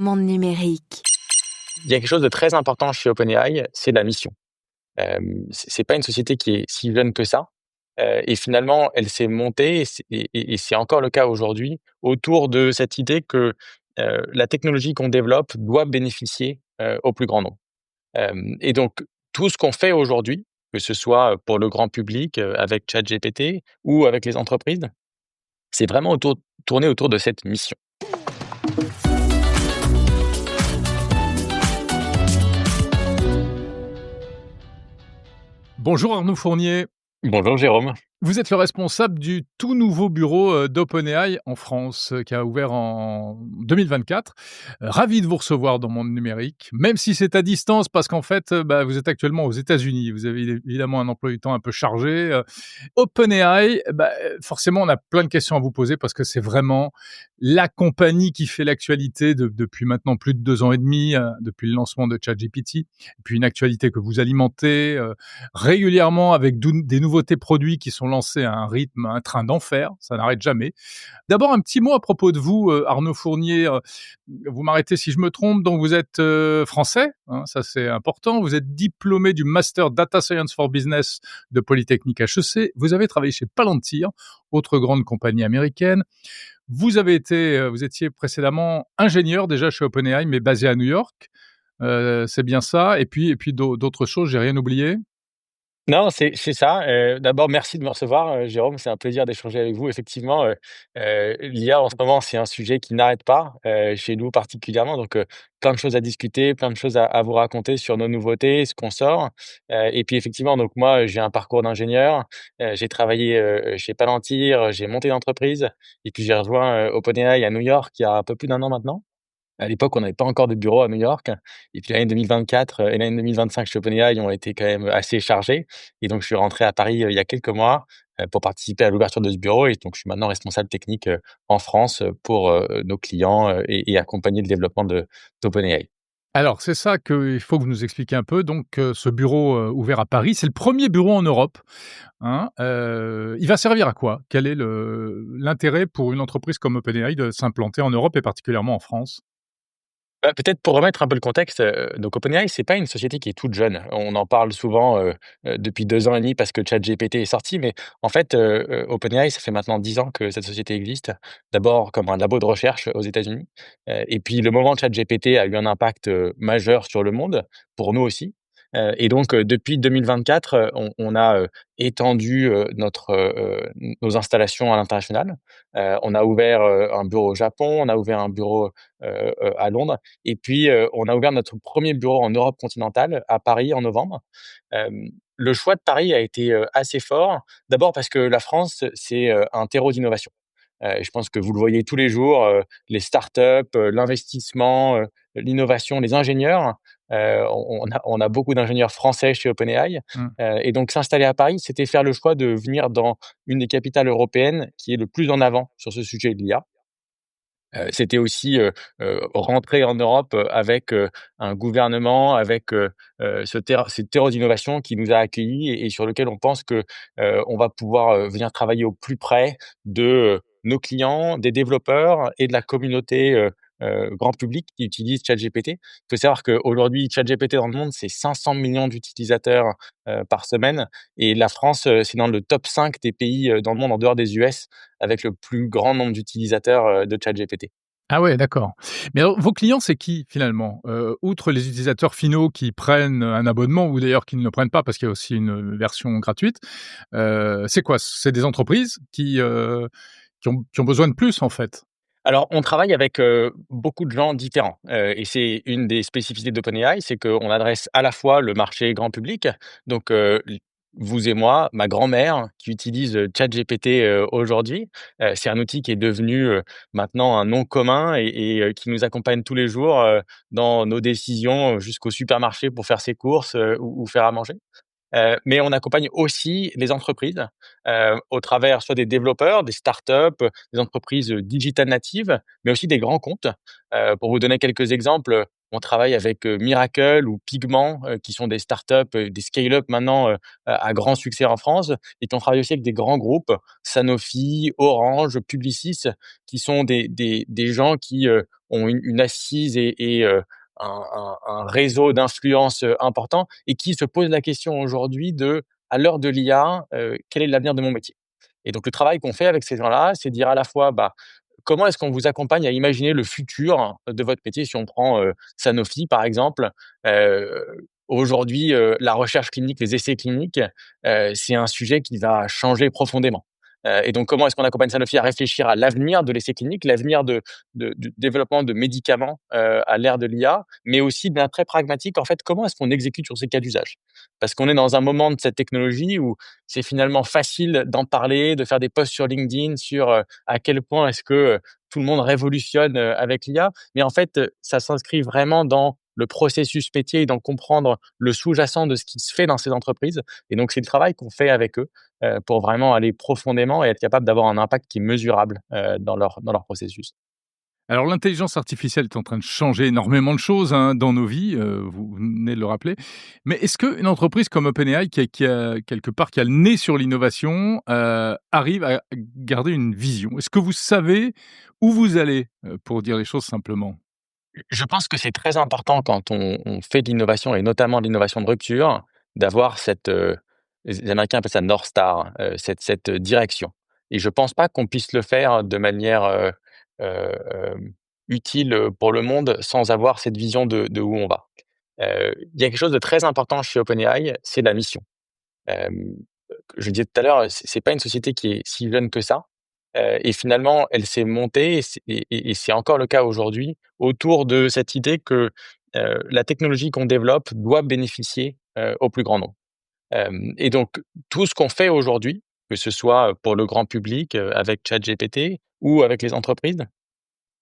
Monde numérique. Il y a quelque chose de très important chez OpenAI, c'est la mission. C'est pas une société qui est si jeune que ça, et finalement, elle s'est montée et c'est encore le cas aujourd'hui, autour de cette idée que, la technologie qu'on développe doit bénéficier, au plus grand nombre. Et donc tout ce qu'on fait aujourd'hui, que ce soit, pour le grand public, avec ChatGPT ou avec les entreprises, c'est vraiment tourné autour de cette mission. Bonjour Arnaud Fournier. Bonjour Jérôme. Vous êtes le responsable du tout nouveau bureau, d'OpenAI en France, qui a ouvert en 2024. Ravi de vous recevoir dans Monde Numérique, même si c'est à distance parce qu'en fait, vous êtes actuellement aux États-Unis. Vous avez évidemment un emploi du temps un peu chargé. OpenAI, forcément, on a plein de questions à vous poser parce que c'est vraiment la compagnie qui fait l'actualité depuis maintenant plus de 2 ans et demi, depuis le lancement de ChatGPT. Et puis une actualité que vous alimentez, régulièrement avec des nouveautés produits qui sont lancés à un rythme, un train d'enfer, ça n'arrête jamais. D'abord, un petit mot à propos de vous, Arnaud Fournier. Vous m'arrêtez si je me trompe, donc vous êtes français, hein, ça c'est important. Vous êtes diplômé du Master Data Science for Business de Polytechnique HEC. Vous avez travaillé chez Palantir, autre grande compagnie américaine. Vous étiez précédemment ingénieur déjà chez OpenAI, mais basé à New York. C'est bien ça. Et puis d'autres choses, j'ai rien oublié. Non, c'est ça. D'abord, merci de me recevoir, Jérôme. C'est un plaisir d'échanger avec vous. Effectivement, l'IA, en ce moment, c'est un sujet qui n'arrête pas, chez nous particulièrement. Donc, plein de choses à discuter, plein de choses à vous raconter sur nos nouveautés, ce qu'on sort. Et puis, effectivement, donc moi, j'ai un parcours d'ingénieur. J'ai travaillé, chez Palantir, j'ai monté l'entreprise et puis j'ai rejoint, OpenAI à New York il y a un peu plus d'1 an maintenant. À l'époque, on n'avait pas encore de bureau à New York et puis l'année 2024, et l'année 2025 chez OpenAI ont été quand même assez chargées et donc je suis rentré à Paris, il y a quelques mois, pour participer à l'ouverture de ce bureau et donc je suis maintenant responsable technique, en France, pour, nos clients, et accompagner le développement d'OpenAI. Alors, c'est ça qu'il faut que vous nous expliquiez un peu. Donc, ce bureau, ouvert à Paris, c'est le premier bureau en Europe, hein. Il va servir à quoi? Quel est l'intérêt pour une entreprise comme OpenAI de s'implanter en Europe et particulièrement en France? Peut-être pour remettre un peu le contexte, donc OpenAI, c'est pas une société qui est toute jeune. On en parle souvent, depuis 2 ans et demi parce que ChatGPT est sorti, mais en fait, OpenAI, ça fait maintenant 10 ans que cette société existe. D'abord comme un labo de recherche aux États-Unis, et puis le moment ChatGPT a eu un impact, majeur sur le monde, pour nous aussi. Et donc, depuis 2024, on a, étendu, nos installations à l'international. On a ouvert, un bureau au Japon, on a ouvert un bureau, à Londres et puis, on a ouvert notre premier bureau en Europe continentale, à Paris, en novembre. Le choix de Paris a été, assez fort. D'abord parce que la France, c'est, un terreau d'innovation. Je pense que vous le voyez tous les jours, les startups, l'investissement, l'innovation, les ingénieurs. On a beaucoup d'ingénieurs français chez OpenAI, Mmh. et donc s'installer à Paris, c'était faire le choix de venir dans une des capitales européennes qui est le plus en avant sur ce sujet de l'IA. C'était aussi, rentrer en Europe, avec, un gouvernement, avec, ce terreau d'innovation qui nous a accueillis et sur lequel on pense que, on va pouvoir, venir travailler au plus près de, nos clients, des développeurs et de la communauté, grand public qui utilise ChatGPT. Il faut savoir qu'aujourd'hui, ChatGPT dans le monde, c'est 500 millions d'utilisateurs, par semaine et la France, c'est dans le top 5 des pays, dans le monde en dehors des US avec le plus grand nombre d'utilisateurs, de ChatGPT. Ah ouais, d'accord. Mais alors, vos clients, c'est qui finalement? Outre les utilisateurs finaux qui prennent un abonnement ou d'ailleurs qui ne le prennent pas parce qu'il y a aussi une version gratuite, c'est quoi? C'est des entreprises qui ont besoin de plus, en fait? Alors, on travaille avec, beaucoup de gens différents, et c'est une des spécificités d'OpenAI, c'est qu'on adresse à la fois le marché grand public, donc l vous et moi, ma grand-mère qui utilise, ChatGPT, aujourd'hui. C'est un outil qui est devenu, maintenant un nom commun et qui nous accompagne tous les jours, dans nos décisions, jusqu'au supermarché pour faire ses courses, ou faire à manger. Mais on accompagne aussi les entreprises, au travers soit des développeurs, des startups, des entreprises, digital natives, mais aussi des grands comptes. Pour vous donner quelques exemples, on travaille avec, Miracle ou Pigment, qui sont des startups, des scale-up maintenant, à grand succès en France et puis on travaille aussi avec des grands groupes, Sanofi, Orange, Publicis, qui sont des gens qui, ont une assise et un réseau d'influence, important et qui se posent la question aujourd'hui de: «À l'heure de l'IA, quel est l'avenir de mon métier?» Et donc le travail qu'on fait avec ces gens-là, c'est dire à la fois, bah, comment est-ce qu'on vous accompagne à imaginer le futur de votre métier? Si on prend, Sanofi par exemple, aujourd'hui, la recherche clinique, les essais cliniques, c'est un sujet qui va changer profondément. Et donc comment est-ce qu'on accompagne Sanofi à réfléchir à l'avenir de l'essai clinique, l'avenir du développement de médicaments, à l'ère de l'IA, mais aussi bien très pragmatique, en fait, comment est-ce qu'on exécute sur ces cas d'usage? Parce qu'on est dans un moment de cette technologie où c'est finalement facile d'en parler, de faire des posts sur LinkedIn sur, à quel point est-ce que, tout le monde révolutionne, avec l'IA. Mais en fait, ça s'inscrit vraiment dans le processus métier et d'en comprendre le sous-jacent de ce qui se fait dans ces entreprises. Et donc c'est le travail qu'on fait avec eux, pour vraiment aller profondément et être capable d'avoir un impact qui est mesurable, dans leur processus. Alors l'intelligence artificielle est en train de changer énormément de choses, hein, dans nos vies, vous venez de le rappeler. Mais est-ce qu'une entreprise comme OpenAI qui a quelque part qui a le nez sur l'innovation, arrive à garder une vision? Est-ce que vous savez où vous allez, pour dire les choses simplement? Je pense que c'est très important quand on fait de l'innovation et notamment de l'innovation de rupture, d'avoir cette, les Américains appellent ça North Star, cette direction. Et je pense pas qu'on puisse le faire de manière, heu, utile, pour le monde sans avoir cette vision de où on va. Il y a quelque chose de très important chez OpenAI, c'est la mission. Hem, je le disais tout à l'heure, c'est pas une société qui est si jeune que ça, et finalement, elle s'est montée et c'est encore le cas aujourd'hui, autour de cette idée que, la technologie qu'on développe doit bénéficier, au plus grand nombre. Et donc tout ce qu'on fait aujourd'hui, que ce soit, pour le grand public, avec ChatGPT ou avec les entreprises,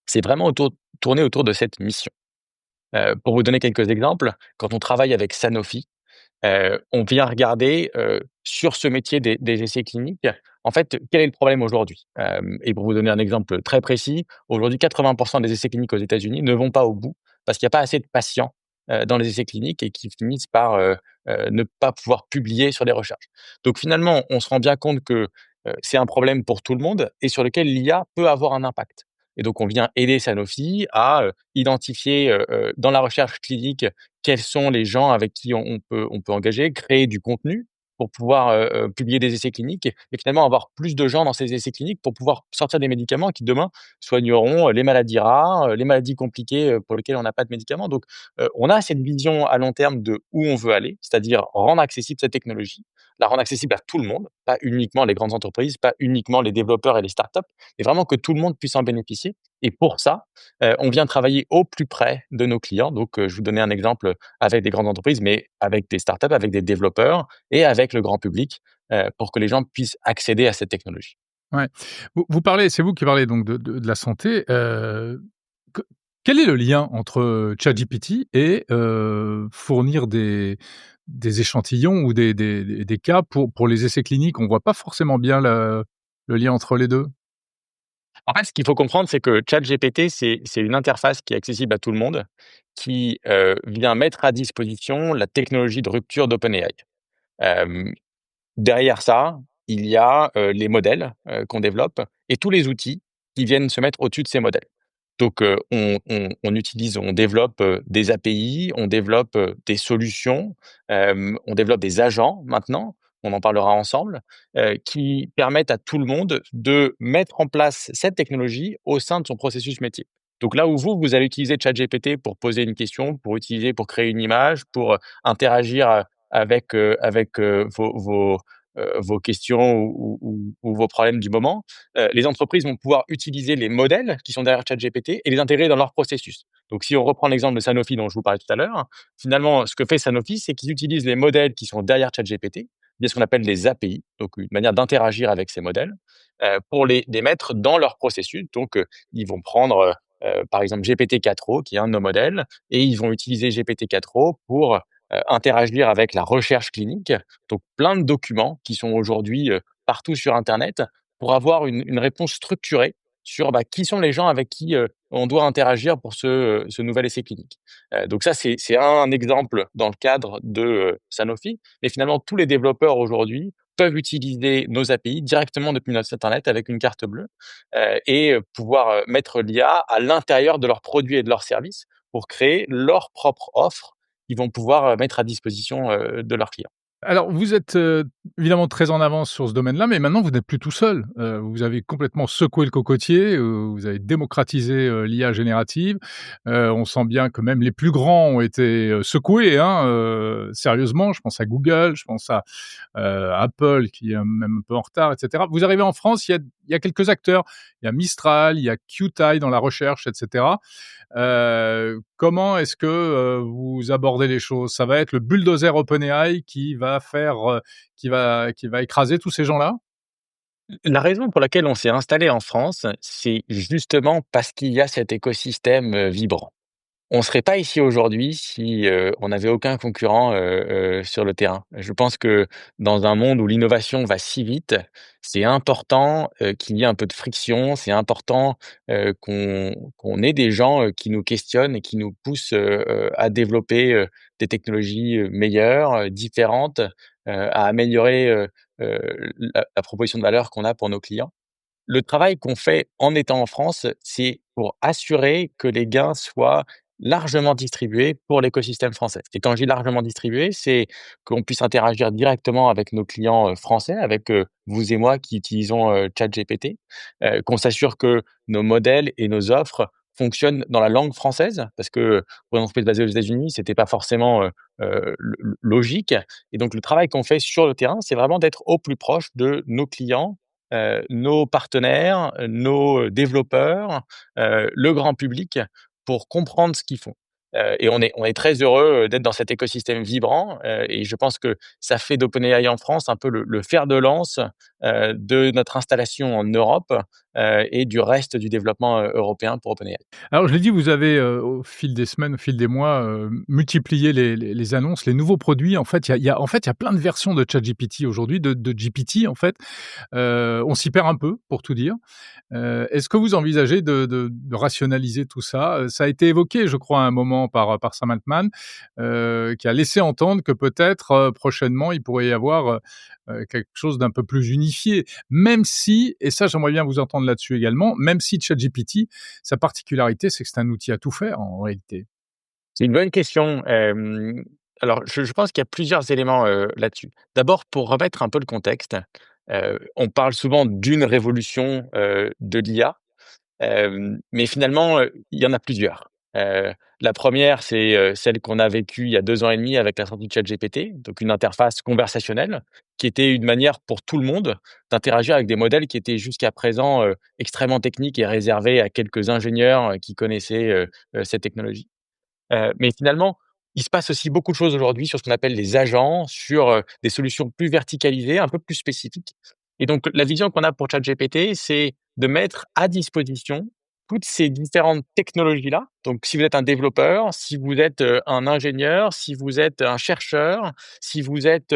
c'est vraiment tourné autour de cette mission. Pour vous donner quelques exemples, quand on travaille avec Sanofi, on vient regarder, sur ce métier des essais cliniques, en fait, quel est le problème aujourd'hui? Et pour vous donner un exemple très précis, aujourd'hui 80 des essais cliniques aux États-Unis ne vont pas au bout parce qu'il y a pas assez de patients, dans les essais cliniques et qui finissent par, ne pas pouvoir publier sur des recherches. Donc finalement, on se rend bien compte que, c'est un problème pour tout le monde et sur lequel l'IA peut avoir un impact. Et donc on vient aider Sanofi à, identifier, dans la recherche clinique quels sont les gens avec qui on peut engager, créer du contenu pour pouvoir, publier des essais cliniques et finalement avoir plus de gens dans ces essais cliniques pour pouvoir sortir des médicaments qui demain soigneront, les maladies rares, les maladies compliquées, pour lesquelles on n'a pas de médicaments. Donc, on a cette vision à long terme de où on veut aller, c'est-à-dire rendre accessible cette technologie, la rendre accessible à tout le monde, pas uniquement les grandes entreprises, pas uniquement les développeurs et les startups, mais vraiment que tout le monde puisse en bénéficier. Et pour ça, on vient travailler au plus près de nos clients. Donc, je vous donnais un exemple avec des grandes entreprises, mais avec des startups, avec des développeurs et avec le grand public, pour que les gens puissent accéder à cette technologie. Ouais. Vous parlez c'est vous qui parlez donc de la santé, que quel est le lien entre, ChatGPT et fournir des échantillons ou des cas pour les essais cliniques? On voit pas forcément bien le lien entre les 2. En fait, ce qu'il faut comprendre, c'est que ChatGPT, c'est une interface qui est accessible à tout le monde, qui, vient mettre à disposition la technologie de rupture d'OpenAI. Hem Derrière ça, il y a, les modèles, qu'on développe et tous les outils qui viennent se mettre au-dessus de ces modèles. Donc, on développe, des API, on développe, des solutions, on développe des agents maintenant, on en parlera ensemble, qui permettent à tout le monde de mettre en place cette technologie au sein de son processus métier. Donc là où vous allez utiliser ChatGPT pour poser une question, pour créer une image, pour, interagir, avec vos questions ou vos problèmes du moment, les entreprises vont pouvoir utiliser les modèles qui sont derrière ChatGPT et les intégrer dans leur processus. Donc, si on reprend l'exemple de Sanofi dont je vous parlais tout à l'heure, finalement, ce que fait Sanofi, c'est qu'ils utilisent les modèles qui sont derrière ChatGPT, via ce qu'on appelle des API, donc une manière d'interagir avec ces modèles, pour les mettre dans leur processus. Donc, ils vont prendre, par exemple, GPT-4o, qui est un de nos modèles, et ils vont utiliser GPT-4o pour interagir avec la recherche clinique. Donc plein de documents qui sont aujourd'hui, partout sur internet pour avoir une réponse structurée sur, bah, qui sont les gens avec qui, on doit interagir pour ce nouvel essai clinique. Donc ça, c'est un exemple dans le cadre de, Sanofi, mais finalement tous les développeurs aujourd'hui peuvent utiliser nos API directement depuis notre site internet avec une carte bleue, pouvoir, mettre l'IA à l'intérieur de leurs produits et de leurs services pour créer leur propre offre qu'ils vont pouvoir, mettre à disposition, de leurs clients. Alors vous êtes, évidemment très en avance sur ce domaine-là, mais maintenant vous n'êtes plus tout seul. Vous avez complètement secoué le cocotier, vous avez démocratisé, l'IA générative. On sent bien que même les plus grands ont été, secoués, hein, sérieusement. Je pense à Google, je pense à, Apple qui est même un peu en retard et cetera. Vous arrivez en France, il y a quelques acteurs. Il y a Mistral, il y a Qtile dans la recherche et cetera. Comment est-ce que, vous abordez les choses? Ça va être le bulldozer OpenAI qui va faire, qui va écraser tous ces gens-là? La raison pour laquelle on s'est installé en France, c'est justement parce qu'il y a cet écosystème, vibrant. On serait pas ici aujourd'hui si, on n'avait aucun concurrent, sur le terrain. Je pense que dans un monde où l'innovation va si vite, c'est important, qu'il y ait un peu de friction. C'est important, qu'on ait des gens, qui nous questionnent et qui nous poussent, à développer, des technologies, meilleures, différentes, à améliorer, la proposition de valeur qu'on a pour nos clients. Le travail qu'on fait en étant en France, c'est pour assurer que les gains soient largement distribués pour l'écosystème français. Et quand je dis largement distribués, c'est qu'on puisse interagir directement avec nos clients, français, avec, vous et moi qui utilisons, ChatGPT, qu'on s'assure que nos modèles et nos offres fonctionnent dans la langue française parce que pour une entreprise basée aux États-Unis, c'était pas forcément, logique. Et donc le travail qu'on fait sur le terrain, c'est vraiment d'être au plus proche de nos clients, nos partenaires, nos développeurs, le grand public pour comprendre ce qu'ils font. Et on est très heureux, d'être dans cet écosystème vibrant, et je pense que ça fait d'OpenAI en France un peu le fer de lance, de notre installation en Europe, et du reste du développement, européen pour OpenAI. Alors je l'ai dit, vous avez, au fil des semaines, au fil des mois, multiplié les annonces, les nouveaux produits. En fait, il y a plein de versions de ChatGPT aujourd'hui, de GPT en fait. On s'y perd un peu pour tout dire. Est-ce que vous envisagez de rationaliser tout ça? Ça a été évoqué, je crois, à un moment par Sam Altman, qui a laissé entendre que peut-être, prochainement, il pourrait y avoir, quelque chose d'un peu plus unifié. Même si, et ça j'aimerais bien vous entendre là-dessus également, même si ChatGPT, sa particularité, c'est que c'est un outil à tout faire en réalité. C'est une bonne question. Alors je pense qu'il y a plusieurs éléments, là-dessus. D'abord, pour remettre un peu le contexte, on parle souvent d'une révolution, de l'IA. Mais finalement, il y en a plusieurs. La première, c'est, celle qu'on a vécue il y a 2 ans et demi avec la sortie de ChatGPT, donc une interface conversationnelle qui était une manière pour tout le monde d'interagir avec des modèles qui étaient jusqu'à présent, extrêmement techniques et réservés à quelques ingénieurs, qui connaissaient, cette technologie. Mais finalement, il se passe aussi beaucoup de choses aujourd'hui sur ce qu'on appelle les agents, sur, des solutions plus verticalisées, un peu plus spécifiques. Et donc la vision qu'on a pour ChatGPT, c'est de mettre à disposition toutes ces différentes technologies-là. Donc si vous êtes un développeur, si vous êtes, un ingénieur, si vous êtes un chercheur, si vous êtes,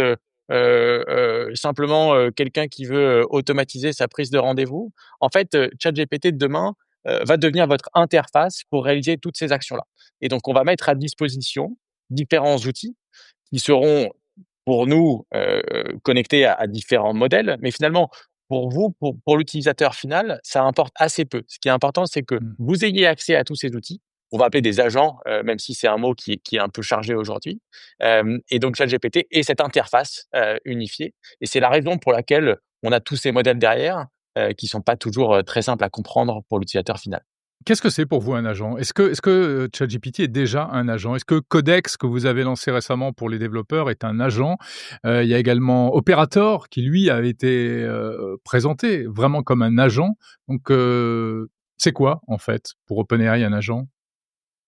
simplement, quelqu'un qui veut, automatiser sa prise de rendez-vous, en fait, ChatGPT de demain, va devenir votre interface pour réaliser toutes ces actions-là. Et donc, on va mettre à disposition différents outils qui seront pour nous connectés à différents modèles, mais finalement, pour vous, pour l'utilisateur final, ça importe assez peu. Ce qui est important, c'est que Mmh. vous ayez accès à tous ces outils. On va appeler des agents, même si c'est un mot qui est un peu chargé aujourd'hui. Et donc, ChatGPT est cette interface unifiée. Et c'est la raison pour laquelle on a tous ces modèles derrière, qui sont pas toujours très simples à comprendre pour l'utilisateur final. Qu'est-ce que c'est pour vous un agent? Est-ce que, ChatGPT est déjà un agent? Est-ce que Codex, que vous avez lancé récemment pour les développeurs, est un agent? Il y a également Operator qui lui a été, présenté vraiment comme un agent. Donc, c'est quoi en fait pour OpenAI un agent?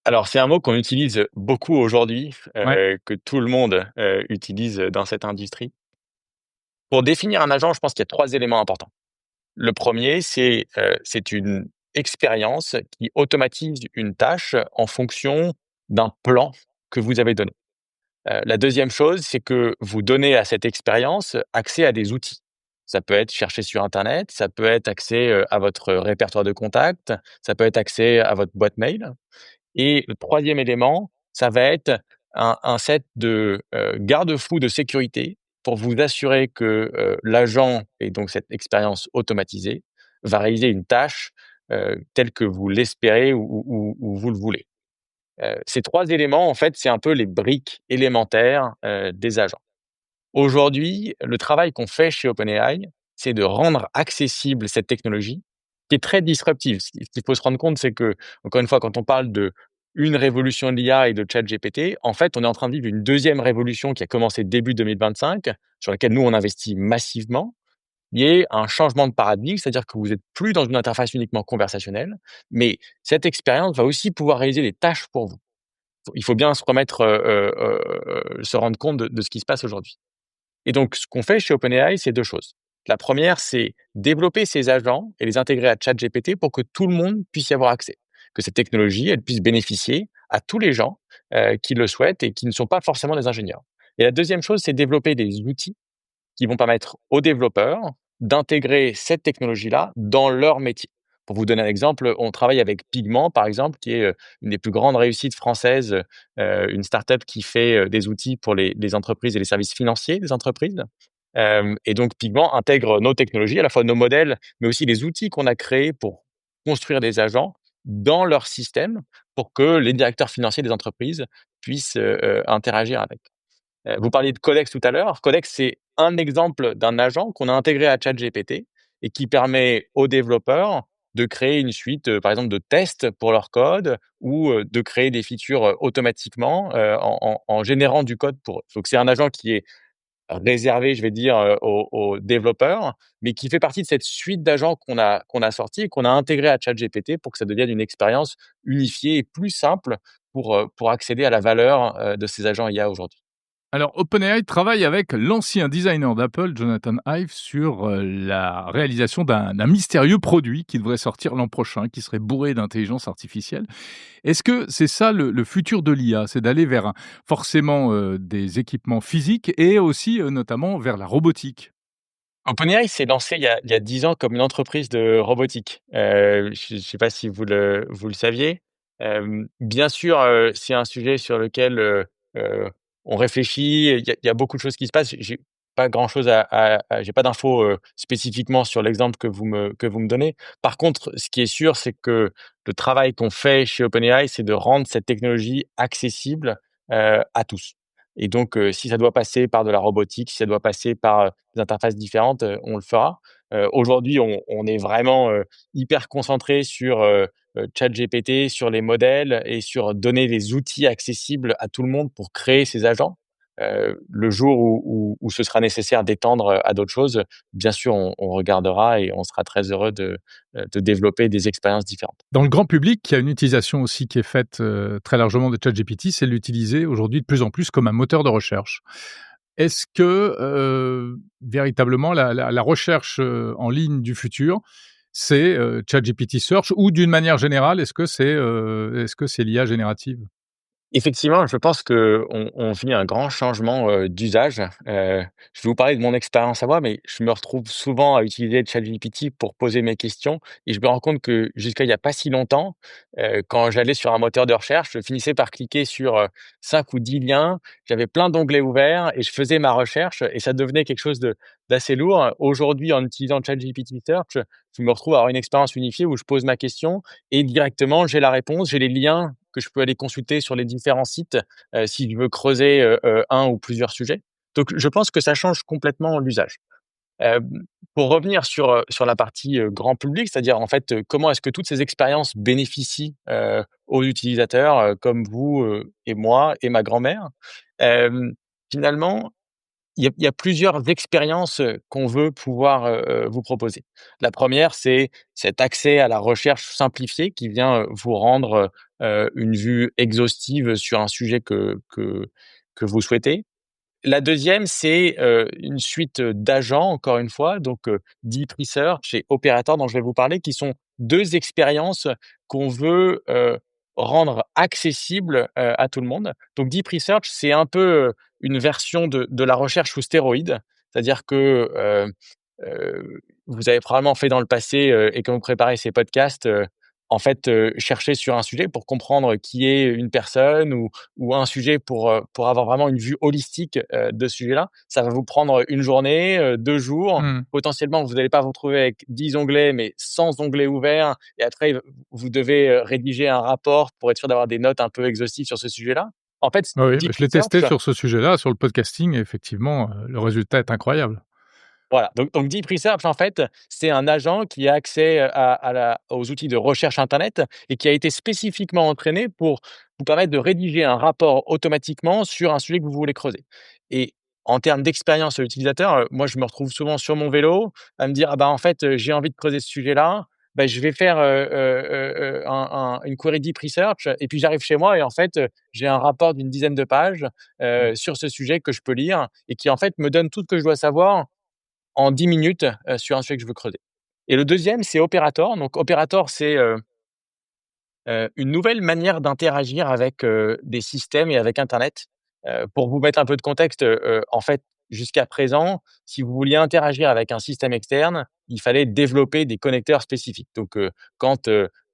Alors, c'est un mot qu'on utilise beaucoup aujourd'hui, Ouais. que tout le monde, utilise dans cette industrie. Pour définir un agent, je pense qu'il y a 3 éléments importants. Le premier, c'est une expérience qui automatise une tâche en fonction d'un plan que vous avez donné. La deuxième chose, c'est que vous donnez à cette expérience accès à des outils. Ça peut être chercher sur internet, ça peut être accès, à votre répertoire de contacts, ça peut être accès à votre boîte mail. Et le troisième élément, ça va être un set de, garde-fous de sécurité pour vous assurer que, l'agent et donc cette expérience automatisée va réaliser une tâche, telle que vous l'espérez ou vous le voulez. Ces 3 éléments, en fait, c'est un peu les briques élémentaires, des agents. Aujourd'hui, le travail qu'on fait chez OpenAI, c'est de rendre accessible cette technologie qui est très disruptive. Ce qu'il faut se rendre compte, c'est que, encore une fois, quand on parle de une révolution de l'IA et de ChatGPT, en fait, on est en train de vivre une deuxième révolution qui a commencé début 2025, sur laquelle nous, on investit massivement. Il y a un changement de paradigme, c'est-à-dire que vous êtes plus dans une interface uniquement conversationnelle, mais cette expérience va aussi pouvoir réaliser des tâches pour vous. Il faut bien se remettre, se rendre compte de ce qui se passe aujourd'hui. Et donc, ce qu'on fait chez OpenAI, c'est 2 choses. La première, c'est développer ces agents et les intégrer à ChatGPT pour que tout le monde puisse y avoir accès. Que cette technologie, elle puisse bénéficier à tous les gens, qui le souhaitent et qui ne sont pas forcément des ingénieurs. Et la deuxième chose, c'est développer des outils qui vont permettre aux développeurs d'intégrer cette technologie-là dans leur métier. Pour vous donner un exemple, on travaille avec Pigment, par exemple, qui est, une des plus grandes réussites françaises, une start-up qui fait, des outils pour les entreprises et les services financiers des entreprises. Et donc Pigment intègre nos technologies, à la fois nos modèles, mais aussi les outils qu'on a créés pour construire des agents dans leur système pour que les directeurs financiers des entreprises puissent, interagir avec. Vous parliez de Codex tout à l'heure. Codex, c'est un exemple d'un agent qu'on a intégré à ChatGPT et qui permet aux développeurs de créer une suite, par exemple, de tests pour leur code ou, de créer des features, automatiquement, en générant du code pour eux. Donc c'est un agent qui est réservé, je vais dire, aux développeurs, mais qui fait partie de cette suite d'agents qu'on a sorti et qu'on a intégré à ChatGPT pour que ça devienne une expérience unifiée et plus simple pour accéder à la valeur, de ces agents IA aujourd'hui. Alors, OpenAI travaille avec l'ancien designer d'Apple, Jonathan Ive, sur la réalisation d'un mystérieux produit qui devrait sortir l'an prochain, qui serait bourré d'intelligence artificielle. Est-ce que c'est ça le futur de l'IA? C'est d'aller vers forcément des équipements physiques et aussi notamment vers la robotique? OpenAI s'est lancé il y a 10 ans comme une entreprise de robotique. Je ne sais pas si vous le saviez. Bien sûr, c'est un sujet sur lequel, on réfléchit. Il y a beaucoup de choses qui se passent. J'ai pas grand-chose j'ai pas d'infos, spécifiquement sur l'exemple que vous me donnez. Par contre, ce qui est sûr, c'est que le travail qu'on fait chez OpenAI, c'est de rendre cette technologie accessible, à tous. Et donc, si ça doit passer par de la robotique, si ça doit passer par, des interfaces différentes, on le fera. Aujourd'hui, on est vraiment, hyper concentré sur, ChatGPT, sur les modèles et sur donner des outils accessibles à tout le monde pour créer ces agents. Le jour où ce sera nécessaire d'étendre, à d'autres choses, bien sûr, on regardera et on sera très heureux de développer des expériences différentes. Dans le grand public, il y a une utilisation aussi qui est faite très largement de ChatGPT, c'est l'utiliser aujourd'hui de plus en plus comme un moteur de recherche. Est-ce que véritablement la recherche en ligne du futur, c'est ChatGPT Search ou d'une manière générale, est-ce que c'est l'IA générative? Effectivement, je pense qu'on vit un grand changement, d'usage. Je vais vous parler de mon expérience à moi, mais je me retrouve souvent à utiliser ChatGPT pour poser mes questions et je me rends compte que jusqu'à il y a pas si longtemps, quand j'allais sur un moteur de recherche, je finissais par cliquer sur, 5 ou 10 liens. J'avais plein d'onglets ouverts et je faisais ma recherche et ça devenait quelque chose d'assez lourd. Aujourd'hui, en utilisant ChatGPT Search, je me retrouve à avoir une expérience unifiée où je pose ma question et directement j'ai la réponse, j'ai les liens que je peux aller consulter sur les différents sites, si je veux creuser, un ou plusieurs sujets. Donc je pense que ça change complètement l'usage. Hem, pour revenir sur la partie, grand public, c'est-à-dire en fait, comment est-ce que toutes ces expériences bénéficient, aux utilisateurs, comme vous, et moi et ma grand-mère? Hem, finalement, il y a plusieurs expériences, qu'on veut pouvoir, vous proposer. La première, c'est cet accès à la recherche simplifiée qui vient, vous rendre, une vue exhaustive sur un sujet que vous souhaitez. La deuxième, c'est, une suite, d'agents, encore une fois, donc Deep Research et Operator dont je vais vous parler, qui sont 2 expériences qu'on veut, rendre accessibles, à tout le monde. Donc Deep Research, c'est un peu, une version de la recherche sous stéroïdes. C'est-à-dire que, vous avez probablement fait dans le passé, et quand vous préparez ces podcasts, en fait, chercher sur un sujet pour comprendre qui est une personne ou un sujet pour avoir vraiment une vue holistique, de ce sujet-là, ça va vous prendre une journée, 2 jours. Mmh. Potentiellement, vous n'allez pas vous retrouver avec 10 onglets, mais 100 onglets ouverts et après vous devez, rédiger un rapport pour être sûr d'avoir des notes un peu exhaustives sur ce sujet-là. En fait, Oui, oui, Deep je l'ai testé Research. sur ce sujet-là, sur le podcasting et effectivement, le résultat est incroyable. Voilà, donc Deep Research, en fait, c'est un agent qui a accès aux outils de recherche internet et qui a été spécifiquement entraîné pour vous permettre de rédiger un rapport automatiquement sur un sujet que vous voulez creuser. Et en termes d'expérience utilisateur, moi, je me retrouve souvent sur mon vélo à me dire: «Ah bah, en fait, j'ai envie de creuser ce sujet-là, bah, je vais faire, une query Deep Research» et puis j'arrive chez moi et en fait, j'ai un rapport d'une dizaine de pages, Mmh. sur ce sujet que je peux lire et qui, en fait, me donne tout ce que je dois savoir en 10 minutes, sur un sujet que je veux creuser. Et le deuxième, c'est Operator. Donc Operator, c'est, une nouvelle manière d'interagir avec, des systèmes et avec internet. Pour vous mettre un peu de contexte, en fait, jusqu'à présent, si vous vouliez interagir avec un système externe, il fallait développer des connecteurs spécifiques. Donc, quand,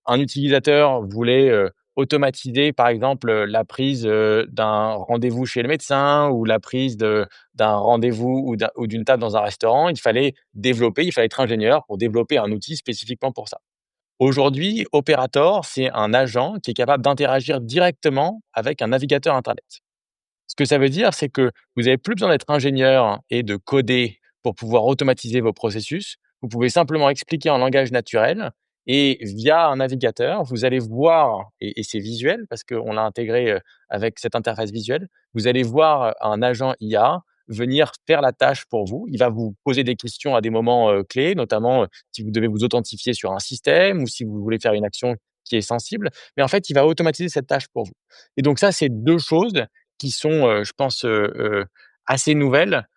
un utilisateur voulait, automatiser, par exemple, la prise, d'un rendez-vous chez le médecin ou la prise d'un rendez-vous ou d'une table dans un restaurant, il fallait être ingénieur pour développer un outil spécifiquement pour ça. Aujourd'hui, Operator, c'est un agent qui est capable d'interagir directement avec un navigateur internet. Ce que ça veut dire, c'est que vous n'avez plus besoin d'être ingénieur et de coder pour pouvoir automatiser vos processus. Vous pouvez simplement expliquer en langage naturel et via un navigateur, vous allez voir, et c'est visuel parce qu'on l'a intégré avec cette interface visuelle, vous allez voir un agent IA venir faire la tâche pour vous. Il va vous poser des questions à des moments clés, notamment si vous devez vous authentifier sur un système ou si vous voulez faire une action qui est sensible. Mais en fait, il va automatiser cette tâche pour vous. Et donc ça, c'est deux choses qui sont, je pense, assez nouvelles,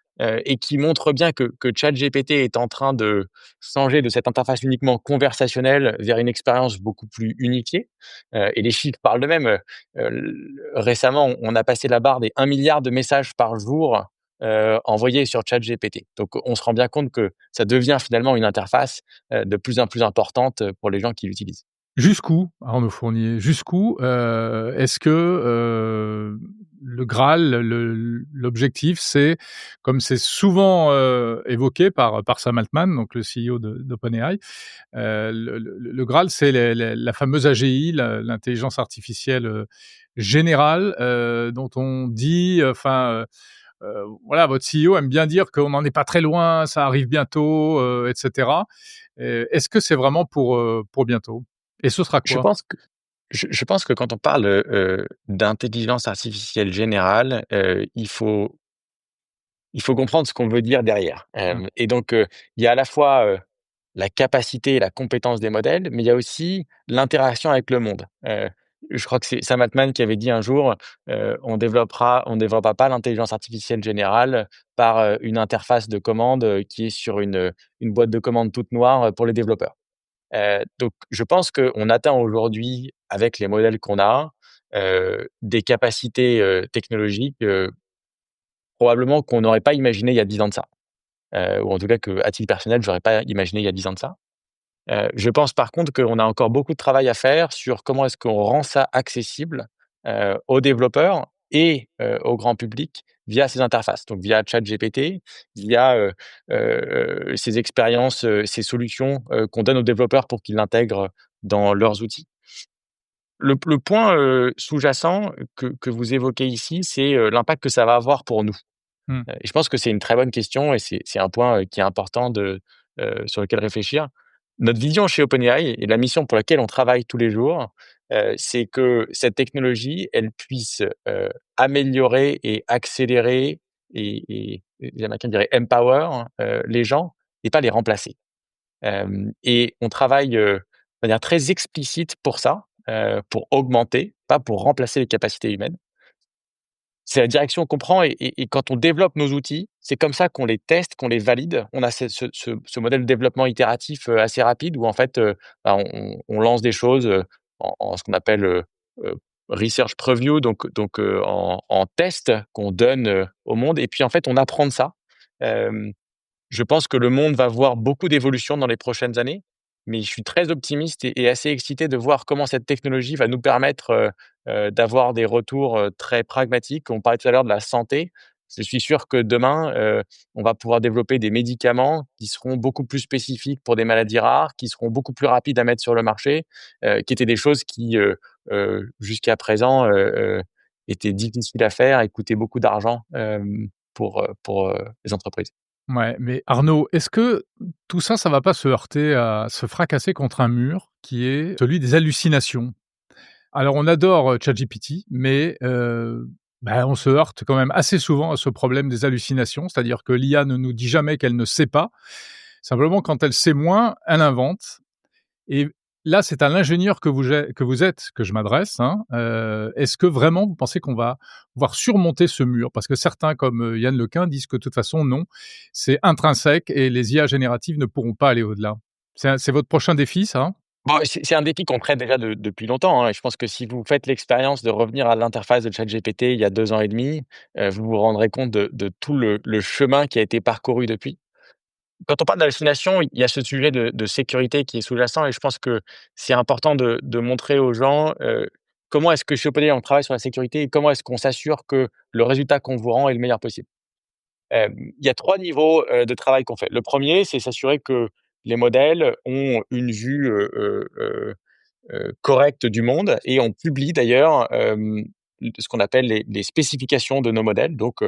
et qui montrent bien que ChatGPT est en train de changer de cette interface uniquement conversationnelle vers une expérience beaucoup plus unifiée, et les chiffres parlent d'eux-mêmes. L Récemment, on a passé la barre des 1 milliard de messages par jour, envoyés sur ChatGPT. Donc on se rend bien compte que ça devient finalement une interface, de plus en plus importante, pour les gens qui l'utilisent. Jusqu'où, Arnaud Fournier? Jusqu'où, est-ce que, le Graal, l'objectif, c'est, comme c'est souvent, évoqué par Sam Altman, donc le CEO d'OpenAI, le Graal, c'est la fameuse AGI, l'intelligence artificielle, générale, dont on dit, enfin, voilà, votre CEO aime bien dire qu'on n'en est pas très loin, ça arrive bientôt, et cetera. Est-ce que c'est vraiment pour bientôt? Et ce sera Je quoi? pense que je pense que quand on parle, d'intelligence artificielle générale, il faut comprendre ce qu'on veut dire derrière. Mmh. Et donc, il y a à la fois, la capacité et la compétence des modèles, mais il y a aussi l'interaction avec le monde. Je crois que c'est Sam Altman qui avait dit un jour, on développera pas l'intelligence artificielle générale par, une interface de commande, qui est sur une boîte de commande toute noire, pour les développeurs. Donc je pense qu'on atteint aujourd'hui, avec les modèles qu'on a, des capacités, technologiques, probablement qu'on n'aurait pas imaginé il y a 10 ans de ça. Ou en tout cas qu'à titre personnel, j'aurais pas imaginé il y a 10 ans de ça. Je pense par contre qu'on a encore beaucoup de travail à faire sur comment est-ce qu'on rend ça accessible, aux développeurs et au grand public via ces interfaces. Donc via ChatGPT, via, ces expériences, ces solutions, qu'on donne aux développeurs pour qu'ils l'intègrent dans leurs outils. Le point, sous-jacent que vous évoquez ici, c'est, l'impact que ça va avoir pour nous. Mmh. Et je pense que c'est une très bonne question et c'est un point, qui est important sur lequel réfléchir. Notre vision chez OpenAI et la mission pour laquelle on travaille tous les jours, c'est que cette technologie, elle puisse, améliorer et accélérer et les Américains diraient empower, les gens et pas les remplacer. Et on travaille, de manière très explicite pour ça, pour augmenter, pas pour remplacer les capacités humaines. C'est la direction qu'on prend et quand on développe nos outils, c'est comme ça qu'on les teste, qu'on les valide. On a ce modèle de développement itératif, assez rapide où en fait, bah, on lance des choses, en ce qu'on appelle, heu, research preview donc en test qu'on donne, au monde et puis en fait on apprend de ça. Je pense que le monde va voir beaucoup d'évolutions dans les prochaines années. mais je suis très optimiste et assez excité de voir comment cette technologie va nous permettre, d'avoir des retours, très pragmatiques. On parlait tout à l'heure de la santé. Je suis sûr que demain, on va pouvoir développer des médicaments qui seront beaucoup plus spécifiques pour des maladies rares, qui seront beaucoup plus rapides à mettre sur le marché, qui étaient des choses qui, jusqu'à présent, étaient difficiles à faire et coûtaient beaucoup d'argent, pour les entreprises. Ouais, mais Arnaud, est-ce que tout ça, ça va pas se heurter à se fracasser contre un mur qui est celui des hallucinations? Alors on adore, ChatGPT, mais on se heurte quand même assez souvent à ce problème des hallucinations. C'est-à-dire que l'IA ne nous dit jamais qu'elle ne sait pas. Simplement, quand elle sait moins, elle invente. Et là, c'est à l'ingénieur que vous êtes que je m'adresse, hein. Est-ce que vraiment vous pensez qu'on va pouvoir surmonter ce mur? Parce que certains, comme, Yann Lequin, disent que de toute façon non, c'est intrinsèque et les IA génératives ne pourront pas aller au-delà. C'est votre prochain défi ça? Bon, c'est un défi qu'on traite déjà depuis longtemps, hein, et je pense que si vous faites l'expérience de revenir à l'interface de ChatGPT il y a 2 ans et demi, vous vous rendrez compte de tout le chemin qui a été parcouru depuis. Quand on parle d'hallucination, il y a ce sujet de sécurité qui est sous-jacent et je pense que c'est important de montrer aux gens, comment est-ce que chez OpenAI on travaille sur la sécurité et comment est-ce qu'on s'assure que le résultat qu'on vous rend est le meilleur possible. Il y a 3 niveaux, de travail qu'on fait. Le premier, c'est s'assurer que les modèles ont une vue, correcte du monde et on publie d'ailleurs, ce qu'on appelle les spécifications de nos modèles. Donc,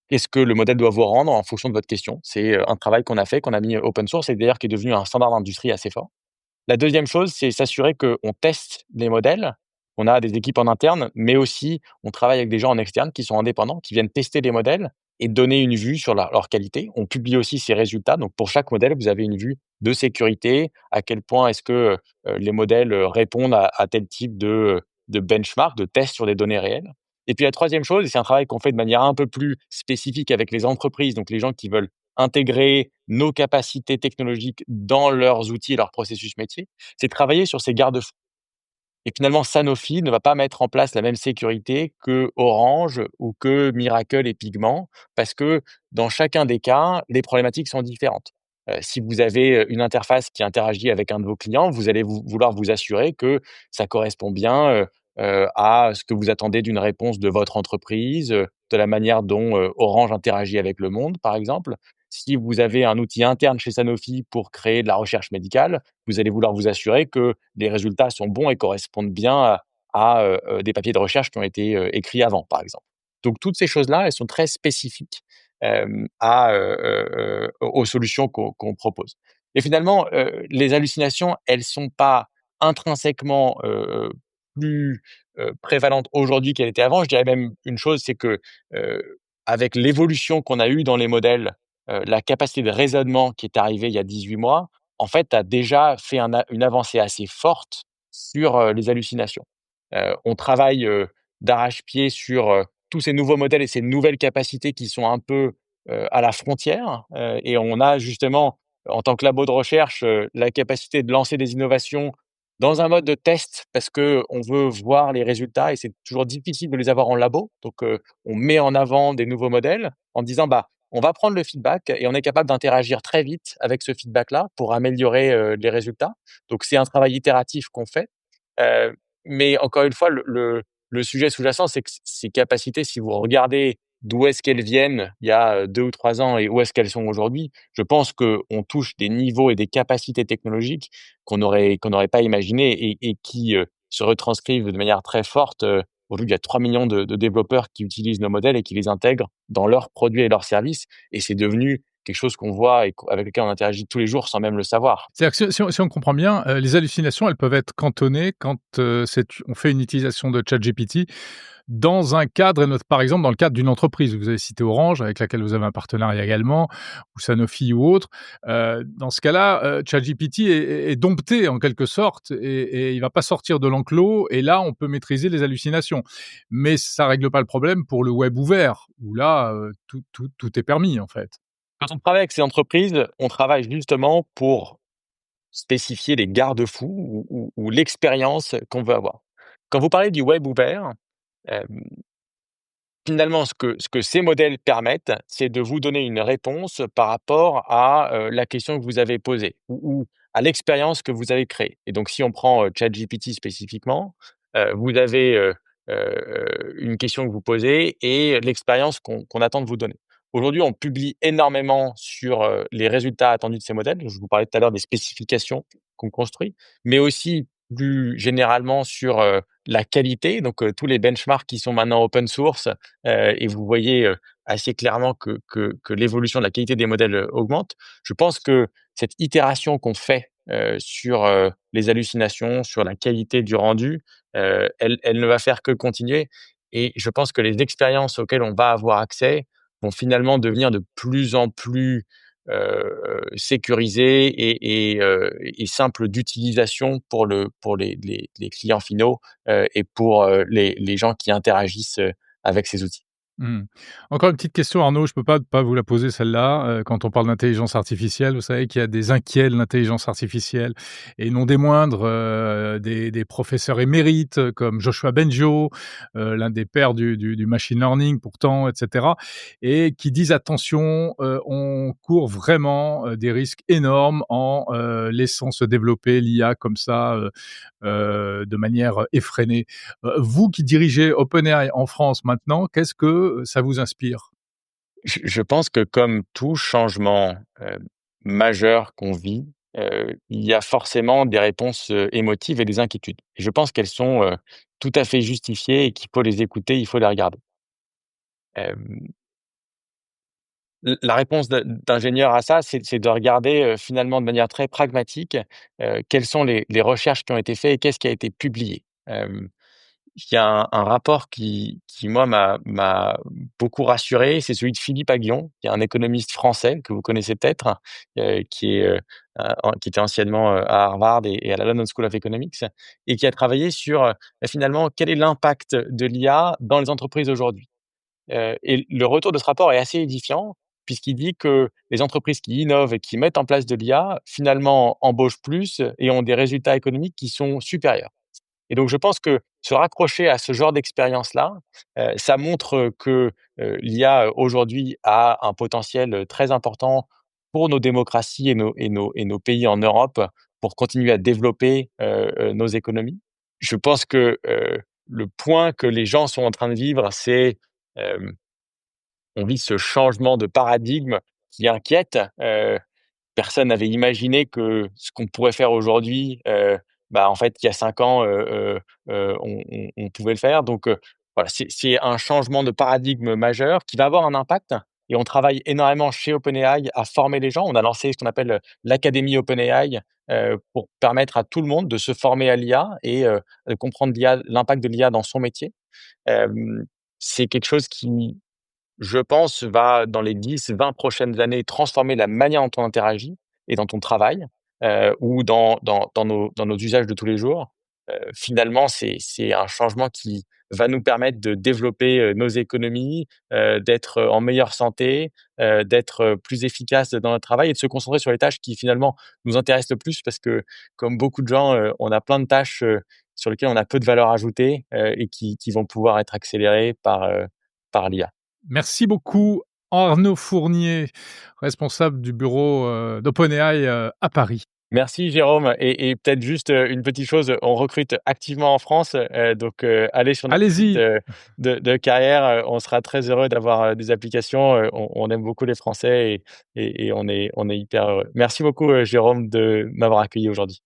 qu'est-ce que le modèle doit vous rendre en fonction de votre question? C'est, un travail qu'on a fait, qu'on a mis open source et d'ailleurs qui est devenu un standard d'industrie assez fort. La deuxième chose, c'est s'assurer qu'on teste les modèles. On a des équipes en interne, mais aussi on travaille avec des gens en externe qui sont indépendants, qui viennent tester les modèles et donner une vue sur leur qualité. On publie aussi ces résultats. Donc pour chaque modèle, vous avez une vue de sécurité, à quel point est-ce que, les modèles, répondent à tel type de benchmark, de tests sur des données réelles. Et puis la troisième chose, et c'est un travail qu'on fait de manière un peu plus spécifique avec les entreprises, donc les gens qui veulent intégrer nos capacités technologiques dans leurs outils et leurs processus métiers, c'est travailler sur ces garde-fous. Et finalement, Sanofi ne va pas mettre en place la même sécurité que Orange ou que Miracle et Pigment, parce que dans chacun des cas, les problématiques sont différentes. Si vous avez une interface qui interagit avec un de vos clients, vous allez vouloir vous assurer que ça correspond bien à ce que vous attendez d'une réponse de votre entreprise, de la manière dont Orange interagit avec le monde, par exemple. Si vous avez un outil interne chez Sanofi pour créer de la recherche médicale, vous allez vouloir vous assurer que les résultats sont bons et correspondent bien des papiers de recherche qui ont été, écrits avant, par exemple. Donc toutes ces choses-là, elles sont très spécifiques, aux solutions qu'on propose. Et finalement, les hallucinations, elles sont pas intrinsèquement, plus, prévalentes aujourd'hui qu'elles étaient avant. Je dirais même une chose, c'est que, avec l'évolution qu'on a eue dans les modèles, la capacité de raisonnement qui est arrivée il y a 18 mois, en fait, a déjà fait une avancée assez forte sur, les hallucinations. On travaille, d'arrache-pied sur, tous ces nouveaux modèles et ces nouvelles capacités qui sont un peu, à la frontière, et on a justement, en tant que labo de recherche, la capacité de lancer des innovations dans un mode de test parce que on veut voir les résultats et c'est toujours difficile de les avoir en labo. Donc, on met en avant des nouveaux modèles en disant: «Bah, on va prendre le feedback et on est capable d'interagir très vite avec ce feedback-là pour améliorer, les résultats». Donc c'est un travail itératif qu'on fait, heu, mais encore une fois, le sujet sous-jacent, c'est que ces capacités, si vous regardez d'où est-ce qu'elles viennent il y a, 2 ou 3 ans et où est-ce qu'elles sont aujourd'hui, je pense qu'on touche des niveaux et des capacités technologiques qu'on n'aurait pas imaginées et qui, se retranscrivent de manière très forte. Aujourd'hui, il y a 3 millions de développeurs qui utilisent nos modèles et qui les intègrent dans leurs produits et leurs services et c'est devenu quelque chose qu'on voit et avec lequel on interagit tous les jours sans même le savoir. C'est-à-dire que si on comprend bien, les hallucinations, elles peuvent être cantonnées quand, on fait une utilisation de ChatGPT dans un cadre par exemple, dans le cadre d'une entreprise. Vous avez cité Orange, avec laquelle vous avez un partenariat également, ou Sanofi ou autre. Dans ce cas-là, ChatGPT est dompté en quelque sorte et il va pas sortir de l'enclos et là, on peut maîtriser les hallucinations. Mais ça règle pas le problème pour le web ouvert, où là, tout est permis, en fait. Quand on travaille avec ces entreprises, on travaille justement pour spécifier les garde-fous ou l'expérience qu'on veut avoir. Quand vous parlez du web ouvert, hem, finalement, ce que ces modèles permettent, c'est de vous donner une réponse par rapport à, la question que vous avez posée ou à l'expérience que vous avez créée. Et donc si on prend, ChatGPT spécifiquement, vous avez, une question que vous posez et l'expérience qu'on attend de vous donner. Aujourd'hui, on publie énormément sur, les résultats attendus de ces modèles. Je vous parlais tout à l'heure des spécifications qu'on construit, mais aussi plus généralement sur, la qualité, donc tous les benchmarks qui sont maintenant open source, et vous voyez, assez clairement que l'évolution de la qualité des modèles, augmente. Je pense que cette itération qu'on fait, sur, les hallucinations, sur la qualité du rendu, elle ne va faire que continuer et je pense que les expériences auxquelles on va avoir accès vont finalement devenir de plus en plus, sécurisées et simples d'utilisation pour les clients finaux, et pour, les gens qui interagissent, avec ces outils. Mmh. Encore une petite question Arnaud, je peux pas vous la poser celle-là, quand on parle d'intelligence artificielle, vous savez qu'il y a des inquiets de l'intelligence artificielle et non des moindres, des professeurs émérites comme Joshua Bengio, l'un des pères du machine learning pourtant et cetera et qui disent: «Attention, on court vraiment, des risques énormes en, laissant se développer l'IA comme ça, de manière effrénée». Vous qui dirigez OpenAI en France maintenant, qu'est-ce que ça vous inspire? Je pense que comme tout changement, majeur qu'on vit, il y a forcément des réponses, émotives et des inquiétudes. Et je pense qu'elles sont, tout à fait justifiées et qu'il faut les écouter, il faut les regarder. Hem, la réponse d'ingénieur à ça, c'est de regarder, finalement de manière très pragmatique, quelles sont les recherches qui ont été faites et qu'est-ce qui a été publié. Il y a un rapport qui moi m'a beaucoup rassuré, c'est celui de Philippe Aghion, qui est un économiste français que vous connaissez peut-être, qui était anciennement, à Harvard et à la London School of Economics et qui a travaillé sur, finalement quel est l'impact de l'IA dans les entreprises aujourd'hui? Et le retour de ce rapport est assez édifiant puisqu'il dit que les entreprises qui innovent et qui mettent en place de l'IA, finalement embauchent plus et ont des résultats économiques qui sont supérieurs. Et donc je pense que se raccrocher à ce genre d'expérience-là, ça montre que, l'IA aujourd'hui a un potentiel, très important pour nos démocraties et nos pays en Europe pour continuer à développer, nos économies. Je pense que, le point que les gens sont en train de vivre, c'est, hem, on vit ce changement de paradigme qui inquiète. Personne n'avait imaginé que ce qu'on pourrait faire aujourd'hui, en fait, il y a 5 ans, on pouvait le faire. Donc, voilà, c'est un changement de paradigme majeur qui va avoir un impact et on travaille énormément chez OpenAI à former les gens. On a lancé ce qu'on appelle, l'académie OpenAI, pour permettre à tout le monde de se former à l'IA et de comprendre l'impact de l'IA dans son métier. Hem, c'est quelque chose qui, je pense, va dans les 10-20 prochaines années transformer la manière dont on interagit et dont on travaille, ou dans nos usages de tous les jours. Finalement, c'est un changement qui va nous permettre de développer, nos économies, d'être, en meilleure santé, d'être, plus efficace dans notre travail et de se concentrer sur les tâches qui finalement nous intéressent le plus parce que comme beaucoup de gens, on a plein de tâches, sur lesquelles on a peu de valeur ajoutée, et qui vont pouvoir être accélérées par l'IA. Merci beaucoup Arnaud Fournier, responsable du bureau, d'OpenAI, à Paris. Merci Jérôme et peut-être juste, une petite chose, on recrute activement en France, donc allez sur notre site, Allez-y! de carrière, on sera très heureux d'avoir, des applications, on aime beaucoup les Français et on est hyper heureux. Merci beaucoup, Jérôme de m'avoir accueilli aujourd'hui.